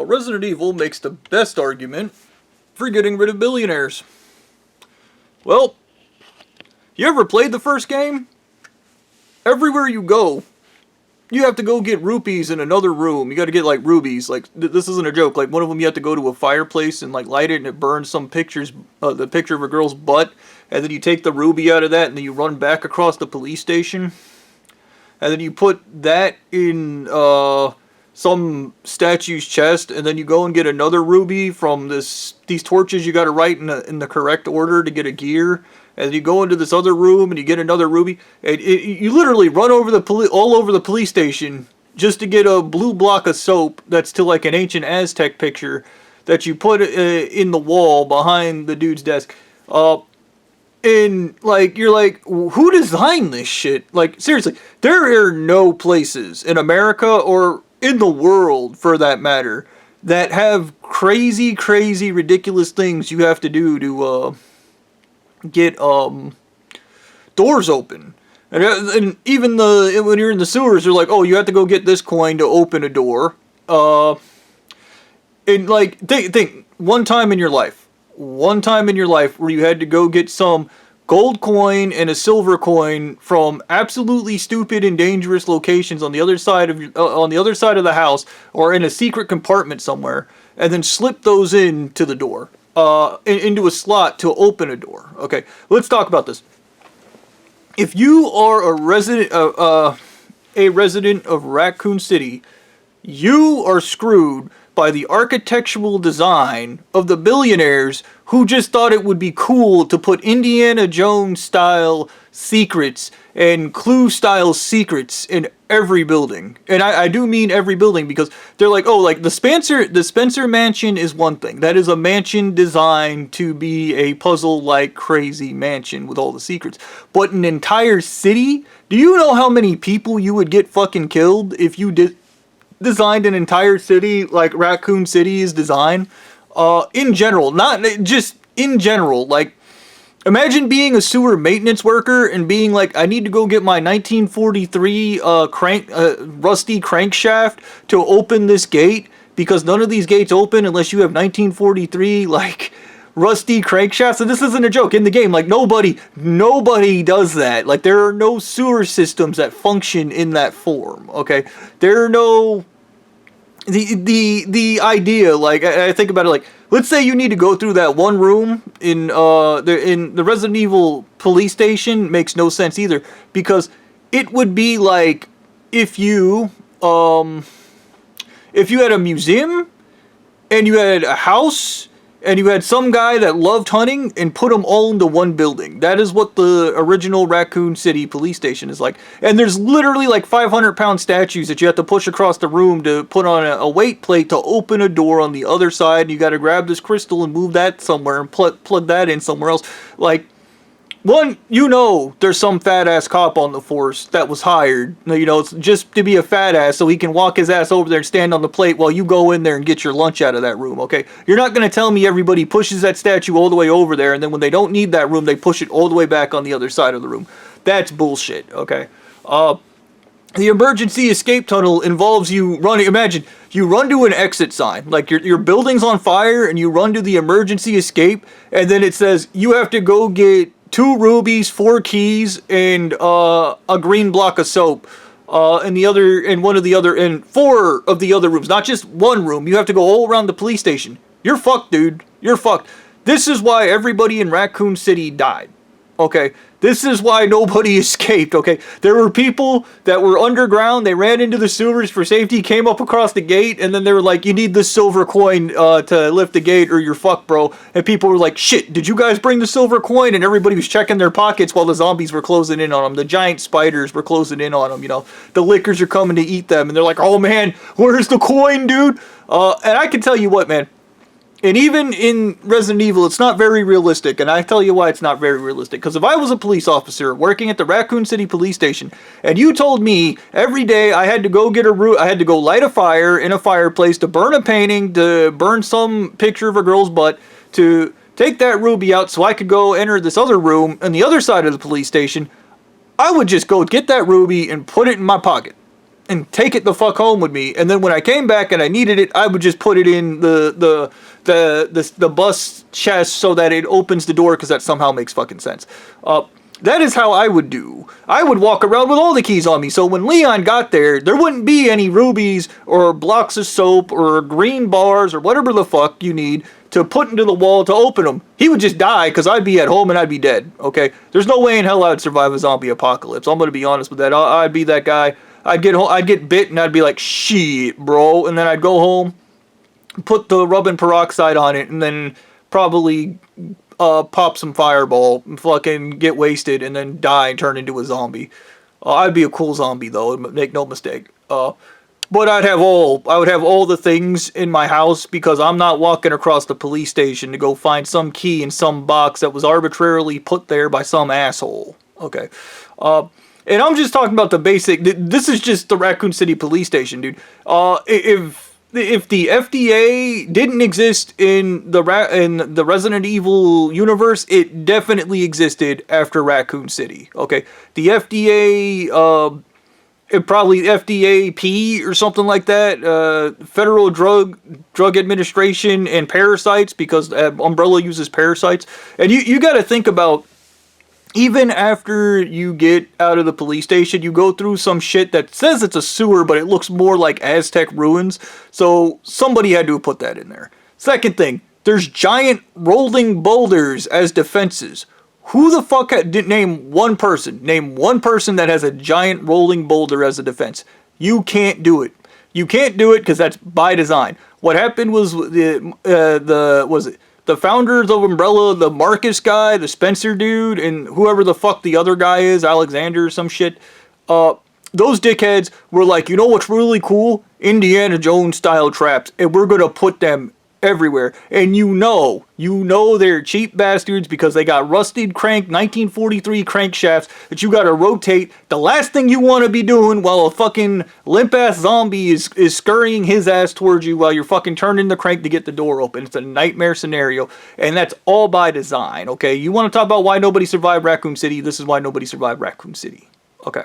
Resident Evil makes the best argument for getting rid of billionaires. Well, you ever played the first game? Everywhere you go, you have to go get rupees in another room. You gotta get, like, rubies. Like, this isn't a joke. Like, one of them you have to go to a fireplace and, like, light it, and it burns some pictures, the picture of a girl's butt. And then you take the ruby out of that, and then you run back across the police station. And then you put that in, some statue's chest, and then you go and get another ruby from these torches you gotta write in the correct order to get a gear. And then you go into this other room and you get another ruby. And you literally run over all over the police station just to get a blue block of soap that's to like an ancient Aztec picture that you put in the wall behind the dude's desk. And like you're like, who designed this shit? Like, seriously, there are no places in America or in the world, for that matter, that have crazy, ridiculous things you have to do to get doors open. And even when you're in the sewers, they're like, oh, you have to go get this coin to open a door. And like, think one time in your life where you had to go get some gold coin and a silver coin from absolutely stupid and dangerous locations on the other side of the house or in a secret compartment somewhere, and then slip those into the door, into a slot to open a door. Okay, let's talk about this. If you are a resident of Raccoon City, you are screwed by the architectural design of the billionaires who just thought it would be cool to put Indiana Jones style secrets and Clue style secrets in every building. And I do mean every building, because they're like, oh, like the Spencer Mansion is one thing. That is a mansion designed to be a puzzle like crazy mansion with all the secrets. But an entire city? Do you know how many people you would get fucking killed if you designed an entire city like Raccoon City is designed? In general, not just in general, like, imagine being a sewer maintenance worker and being like, I need to go get my 1943 rusty crankshaft to open this gate, because none of these gates open unless you have 1943, like, rusty crankshafts. And this isn't a joke. In the game, like, nobody does that. Like, there are no sewer systems that function in that form, okay? There are no... The idea, like, I think about it, like, let's say you need to go through that one room in the Resident Evil police station. Makes no sense either, because it would be like if you had a museum and you had a house and you had some guy that loved hunting and put them all into one building. That is what the original Raccoon City police station is like. And there's literally like 500-pound statues that you have to push across the room to put on a weight plate to open a door on the other side. And you got to grab this crystal and move that somewhere and plug that in somewhere else. Like, one, there's some fat-ass cop on the force that was hired, it's just to be a fat-ass so he can walk his ass over there and stand on the plate while you go in there and get your lunch out of that room, okay? You're not going to tell me everybody pushes that statue all the way over there, and then when they don't need that room, they push it all the way back on the other side of the room. That's bullshit, okay? The emergency escape tunnel involves you running. Imagine, you run to an exit sign, like your building's on fire, and you run to the emergency escape, and then it says you have to go get 2 rubies, 4 keys, and a green block of soap. And 4 of the other rooms, not just one room. You have to go all around the police station. You're fucked, dude. You're fucked. This is why everybody in Raccoon City died. Okay? This is why nobody escaped, okay? There were people that were underground, they ran into the sewers for safety, came up across the gate, and then they were like, you need this silver coin to lift the gate or you're fucked, bro. And people were like, shit, did you guys bring the silver coin? And everybody was checking their pockets while the zombies were closing in on them. The giant spiders were closing in on them, The lickers are coming to eat them, and they're like, oh man, where's the coin, dude? And I can tell you what, man. And even in Resident Evil, it's not very realistic, and I tell you why it's not very realistic. Because if I was a police officer working at the Raccoon City police station, and you told me every day I had to go light a fire in a fireplace, to burn a painting, to burn some picture of a girl's butt, to take that ruby out so I could go enter this other room on the other side of the police station, I would just go get that ruby and put it in my pocket. and take it the fuck home with me. And then when I came back and I needed it, I would just put it in the bus chest so that it opens the door, because that somehow makes fucking sense. That is how I would do. I would walk around with all the keys on me, so when Leon got there, there wouldn't be any rubies or blocks of soap or green bars or whatever the fuck you need to put into the wall to open them. He would just die, because I'd be at home and I'd be dead, okay? There's no way in hell I'd survive a zombie apocalypse. I'm gonna be honest with that. I'd be that guy. I'd get bit and I'd be like, shit, bro. And then I'd go home, put the rubbing peroxide on it, and then probably pop some fireball, and fucking get wasted, and then die and turn into a zombie. I'd be a cool zombie though, make no mistake. But I would have all the things in my house, because I'm not walking across the police station to go find some key in some box that was arbitrarily put there by some asshole. Okay. And I'm just talking about the basic. This is just the Raccoon City police station, dude. If the FDA didn't exist in the Resident Evil universe, it definitely existed after Raccoon City. Okay, the FDA, probably FDAP or something like that, Federal Drug Administration, and parasites, because Umbrella uses parasites. And you got to think about, even after you get out of the police station, you go through some shit that says it's a sewer, but it looks more like Aztec ruins. So somebody had to have put that in there. Second thing, there's giant rolling boulders as defenses. Who the fuck name one person that has a giant rolling boulder as a defense? You can't do it. You can't do it because that's by design. What happened was the founders of Umbrella, the Marcus guy, the Spencer dude, and whoever the fuck the other guy is, Alexander or some shit, those dickheads were like, you know what's really cool? Indiana Jones style traps, and we're gonna put them everywhere. And you know they're cheap bastards, because they got rusted 1943 crankshafts that you gotta rotate. The last thing you want to be doing while a fucking limp ass zombie is scurrying his ass towards you while you're fucking turning the crank to get the door open. It's a nightmare scenario, and that's all by design. Okay, you want to talk about why nobody survived Raccoon City? This is why nobody survived Raccoon City. Okay,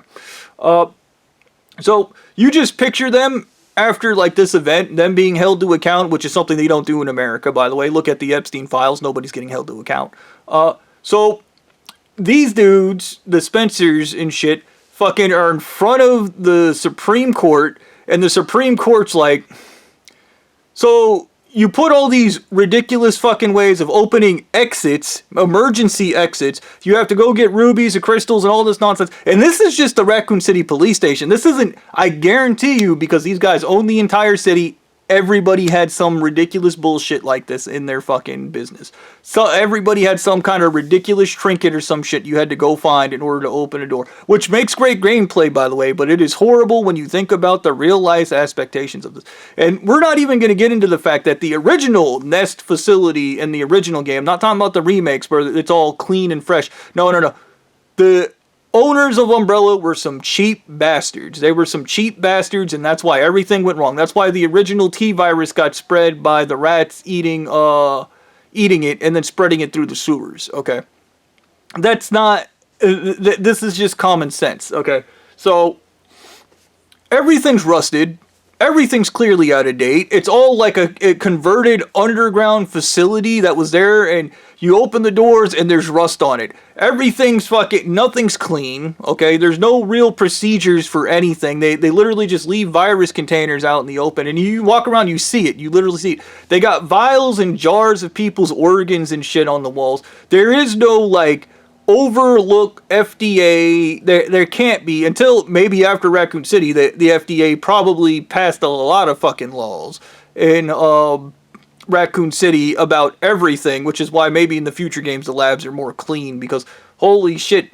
so you just picture them after like this event, them being held to account, which is something they don't do in America, by the way. Look at the Epstein files. Nobody's getting held to account. So these dudes, the Spencers and shit, fucking are in front of the Supreme Court, and the Supreme Court's like, so you put all these ridiculous fucking ways of opening exits, emergency exits. You have to go get rubies and crystals and all this nonsense. And this is just the Raccoon City police station. This isn't, I guarantee you, because these guys own the entire city, everybody had some ridiculous bullshit like this in their fucking business. So everybody had some kind of ridiculous trinket or some shit you had to go find in order to open a door. Which makes great gameplay, by the way, but it is horrible when you think about the real life expectations of this. And we're not even going to get into the fact that the original Nest facility in the original game, not talking about the remakes where it's all clean and fresh. No. The owners of Umbrella were some cheap bastards. They were some cheap bastards, and that's why everything went wrong. That's why the original T-virus got spread by the rats eating it and then spreading it through the sewers, okay? That's not... this is just common sense, okay? So, everything's rusted. Everything's clearly out of date. It's all like a converted underground facility that was there, and you open the doors and there's rust on it. Everything's fucking, nothing's clean, okay? There's no real procedures for anything. They literally just leave virus containers out in the open, and you walk around, you see it. You literally see it. They got vials and jars of people's organs and shit on the walls. There is no, like, overlook FDA. There can't be, until maybe after Raccoon City. The FDA probably passed a lot of fucking laws in Raccoon City about everything, which is why maybe in the future games the labs are more clean, because holy shit,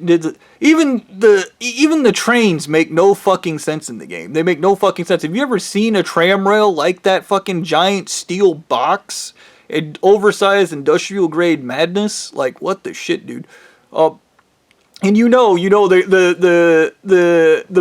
even the trains make no fucking sense in the game. They make no fucking sense. Have you ever seen a tram rail like that fucking giant steel box? Oversized industrial grade madness? Like, what the shit, dude? And you know the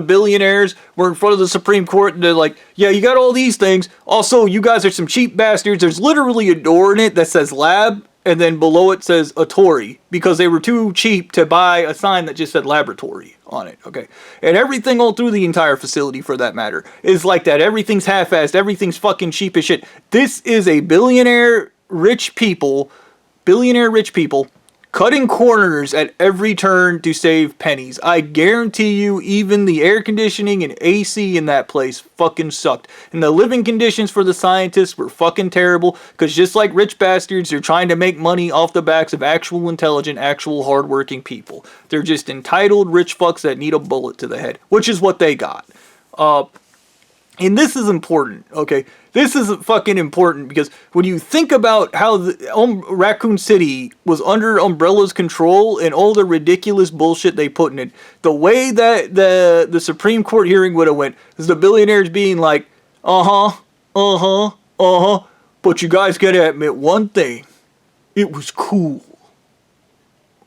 billionaires were in front of the Supreme Court, and they're like, yeah, you got all these things. Also, you guys are some cheap bastards. There's literally a door in it that says lab, and then below it says Atori, because they were too cheap to buy a sign that just said laboratory. on it, okay? And everything all through the entire facility, for that matter, is like that. Everything's half-assed. Everything's fucking cheap as shit. This is a billionaire rich people cutting corners at every turn to save pennies. I guarantee you, even the air conditioning and AC in that place fucking sucked. And the living conditions for the scientists were fucking terrible, because just like rich bastards, they're trying to make money off the backs of actual intelligent, actual hardworking people. They're just entitled rich fucks that need a bullet to the head, which is what they got. And this is important, okay? This is fucking important because when you think about how Raccoon City was under Umbrella's control and all the ridiculous bullshit they put in it, the way that the Supreme Court hearing would have went is the billionaires being like, but you guys gotta admit one thing, it was cool.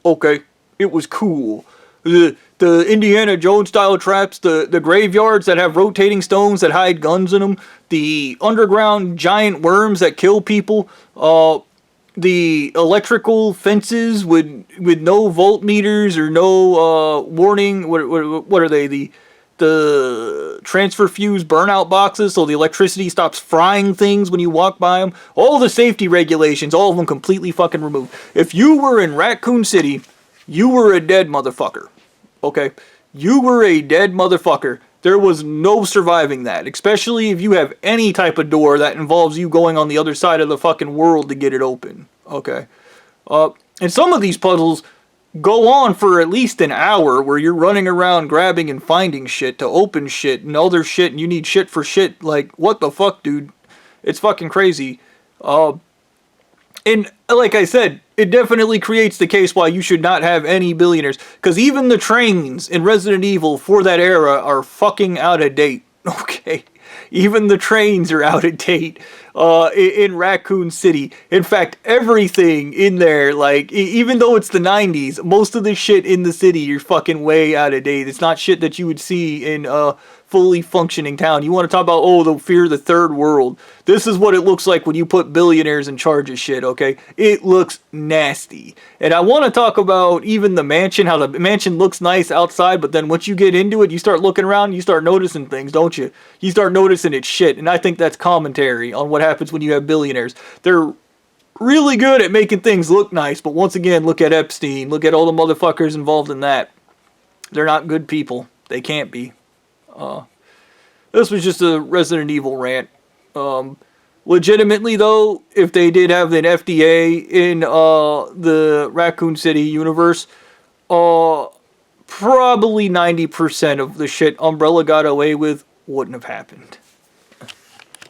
Okay, it was cool. The Indiana Jones style traps, the graveyards that have rotating stones that hide guns in them, the underground giant worms that kill people, the electrical fences with no voltmeters or no warning. What are they? The transfer fuse burnout boxes, so the electricity stops frying things when you walk by them. All the safety regulations, all of them completely fucking removed. If you were in Raccoon City, you were a dead motherfucker. Okay? You were a dead motherfucker. There was no surviving that. Especially if you have any type of door that involves you going on the other side of the fucking world to get it open. Okay? And some of these puzzles go on for at least an hour where you're running around grabbing and finding shit to open shit and other shit and you need shit for shit. Like, what the fuck, dude? It's fucking crazy. And like I said, it definitely creates the case why you should not have any billionaires. Because even the trains in Resident Evil for that era are fucking out of date. Okay? Even the trains are out of date in Raccoon City. In fact, everything in there, like, even though it's the 90s, most of the shit in the city, you're fucking way out of date. It's not shit that you would see in fully functioning town. You want to talk about, oh, the fear of the third world. This is what it looks like when you put billionaires in charge of shit, okay? It looks nasty. And I want to talk about even the mansion, how the mansion looks nice outside, but then once you get into it, you start looking around, you start noticing things, don't you? You start noticing it's shit, and I think that's commentary on what happens when you have billionaires. They're really good at making things look nice, but once again, look at Epstein, look at all the motherfuckers involved in that. They're not good people. They can't be. This was just a Resident Evil rant. Legitimately, though, if they did have an FDA in the Raccoon City universe, probably 90% of the shit Umbrella got away with wouldn't have happened.